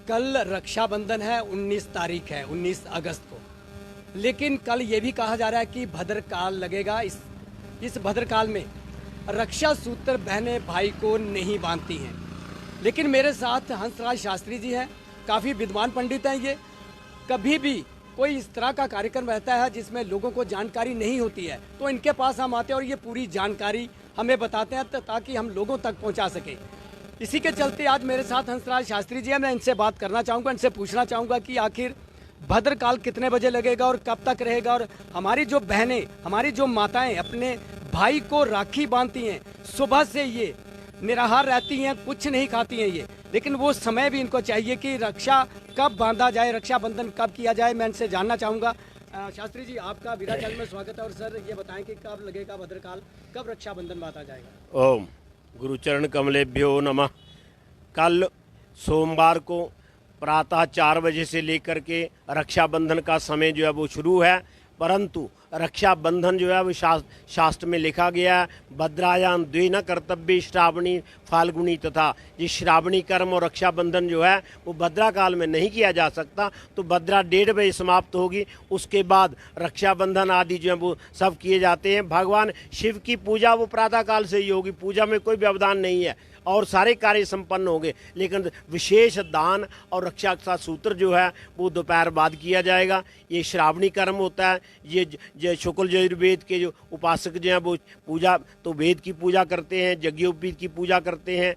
कल रक्षाबंधन है, 19 तारीख है, 19 अगस्त को। लेकिन कल ये भी कहा जा रहा है कि भद्रकाल लगेगा। इस भद्रकाल में रक्षा सूत्र बहनें भाई को नहीं बांधती हैं। लेकिन मेरे साथ हंसराज शास्त्री जी हैं, काफ़ी विद्वान पंडित हैं। ये कभी भी कोई इस तरह का कार्यक्रम रहता है जिसमें लोगों को जानकारी नहीं होती है, तो इनके पास हम आते हैं और ये पूरी जानकारी हमें बताते हैं ताकि हम लोगों तक पहुंचा सकें। इसी के चलते आज मेरे साथ हंसराज शास्त्री जी हैं। मैं इनसे बात करना चाहूँगा, इनसे पूछना चाहूँगा कि आखिर भद्रकाल कितने बजे लगेगा और कब तक रहेगा, और हमारी जो बहनें, हमारी जो माताएं अपने भाई को राखी बांधती हैं, सुबह से ये निराहार रहती हैं, कुछ नहीं खाती हैं ये, लेकिन वो समय भी इनको चाहिए कि रक्षा कब बांधा जाए, रक्षाबंधन कब किया जाए। मैं इनसे जानना चाहूँगा। शास्त्री जी, आपका विराचल में स्वागत है। और सर ये बताएं कि कब लगेगा भद्रकाल, कब रक्षाबंधन बांधा जाएगा? ओम गुरुचरण कमलेभ्यो नमः। कल सोमवार को प्रातः 4 बजे से लेकर के रक्षाबंधन का समय जो है वो शुरू है, परंतु रक्षाबंधन जो है वो शास्त्र में लिखा गया है, भद्रायाम द्वे न कर्तव्य श्रावणी फाल्गुनी तथा। ये श्रावणी कर्म और रक्षाबंधन जो है वो भद्रा काल में नहीं किया जा सकता। तो भद्रा 1:30 बजे समाप्त होगी, उसके बाद रक्षाबंधन आदि जो है वो सब किए जाते हैं। भगवान शिव की पूजा वो प्रातः काल से ही होगी, पूजा में कोई व्यवधान नहीं है और सारे कार्य संपन्न होंगे। लेकिन विशेष दान और रक्षा का सूत्र जो है वो दोपहर बाद किया जाएगा। ये श्रावणी कर्म होता है। ये शुक्ल यजुर्वेद के जो उपासक जो हैं वो पूजा तो वेद की पूजा करते हैं, यज्ञोपवीत की पूजा करते हैं,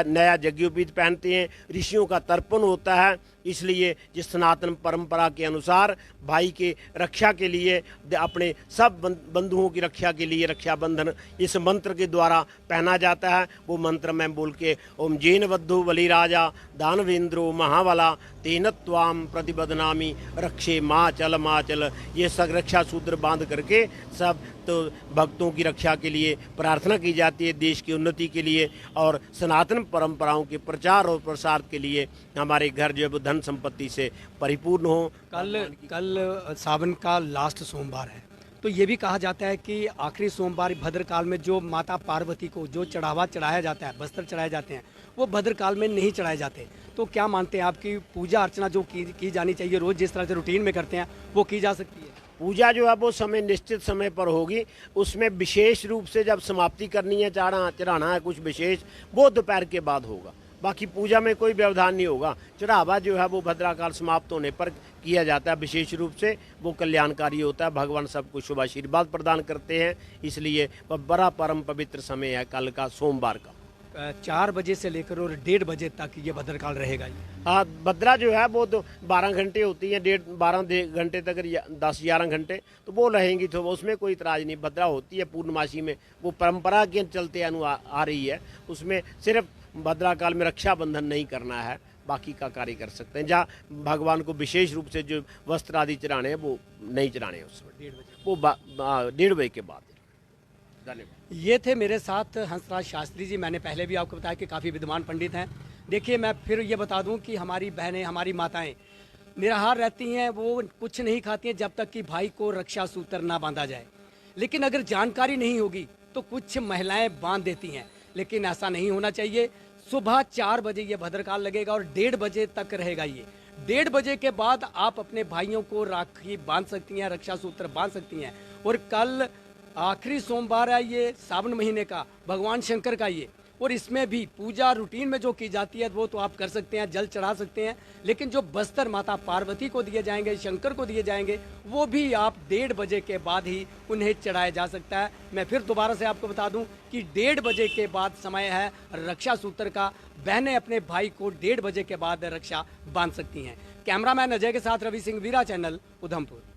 नया यज्ञोपवीत पहनते हैं, ऋषियों का तर्पण होता है। इसलिए जिस सनातन परंपरा के अनुसार भाई के रक्षा के लिए, अपने सब बंधुओं की रक्षा के लिए रक्षाबंधन इस मंत्र के द्वारा पहना जाता है। वो मंत्र मैं बोल के ओम जैन बद्धो बलिराजा दानवेंद्रो महाबला तेन त्वाम प्रतिबदनामी रक्षे माँ चल। ये सब रक्षा सूत्र बांध करके सब तो भक्तों की रक्षा के लिए प्रार्थना की जाती है, देश की उन्नति के लिए और सनातन परंपराओं के प्रचार और प्रसार के लिए हमारे घर जो है वो धन संपत्ति से परिपूर्ण हो। कल सावन का लास्ट सोमवार है, तो ये भी कहा जाता है कि आखिरी सोमवार भद्रकाल में जो माता पार्वती को जो चढ़ावा चढ़ाया जाता है, बस्तर चढ़ाए जाते हैं, वो भद्रकाल में नहीं चढ़ाए जाते। तो क्या मानते हैं आपकी पूजा अर्चना जो की जानी चाहिए रोज़ जिस तरह से रूटीन में करते हैं वो की जा सकती है? पूजा जो है वो समय निश्चित समय पर होगी। उसमें विशेष रूप से जब समाप्ति करनी है, चढ़ाना है कुछ विशेष, वो दोपहर के बाद होगा। बाकी पूजा में कोई व्यवधान नहीं होगा। चढ़ावा जो है वो भद्राकाल समाप्त होने पर किया जाता है। विशेष रूप से वो कल्याणकारी होता है, भगवान सबको शुभ आशीर्वाद प्रदान करते हैं। इसलिए बड़ा परम पवित्र समय है कल का सोमवार का। 4 बजे से लेकर और 1:30 बजे तक ये भद्रकाल रहेगा। हाँ, भद्रा जो है वो तो 12 घंटे होती है, 12 घंटे तक 10-11 घंटे तो वो रहेंगी, तो उसमें कोई इतराज नहीं। भद्रा होती है पूर्णमासी में, वो परंपरा के चलते आ रही है। उसमें सिर्फ भद्राकाल में रक्षाबंधन नहीं करना है, बाकी का कार्य कर सकते हैं। जहाँ भगवान को विशेष रूप से जो वस्त्र आदि चढ़ाने हैं वो नहीं चढ़ाने हैं उसमें, 1:30 बजे, वो 1:30 बजे के बाद। धन्यवाद। ये थे मेरे साथ हंसराज शास्त्री जी। मैंने पहले भी आपको बताया कि काफ़ी विद्वान पंडित हैं। देखिए, मैं फिर ये बता दूं कि हमारी बहनें, हमारी माताएं निराहार रहती हैं, वो कुछ नहीं खाती हैं जब तक कि भाई को रक्षा सूत्र ना बांधा जाए। लेकिन अगर जानकारी नहीं होगी तो कुछ महिलाएं बांध देती हैं, लेकिन ऐसा नहीं होना चाहिए। सुबह 4 बजे ये भद्रकाल लगेगा और 1:30 बजे तक रहेगा ये। 1:30 बजे के बाद आप अपने भाइयों को राखी बांध सकती हैं, रक्षा सूत्र बांध सकती हैं। और कल आखिरी सोमवार है ये सावन महीने का, भगवान शंकर का ये, और इसमें भी पूजा रूटीन में जो की जाती है वो तो आप कर सकते हैं, जल चढ़ा सकते हैं। लेकिन जो बस्तर माता पार्वती को दिए जाएंगे, शंकर को दिए जाएंगे, वो भी आप 1:30 बजे के बाद ही उन्हें चढ़ाया जा सकता है। मैं फिर दोबारा से आपको बता दूं कि 1:30 बजे के बाद समय है रक्षा सूत्र का। बहनें अपने भाई को 1:30 बजे के बाद रक्षा बांध सकती हैं। कैमरामैन अजय के साथ रवि सिंह, वीरा चैनल, उधमपुर।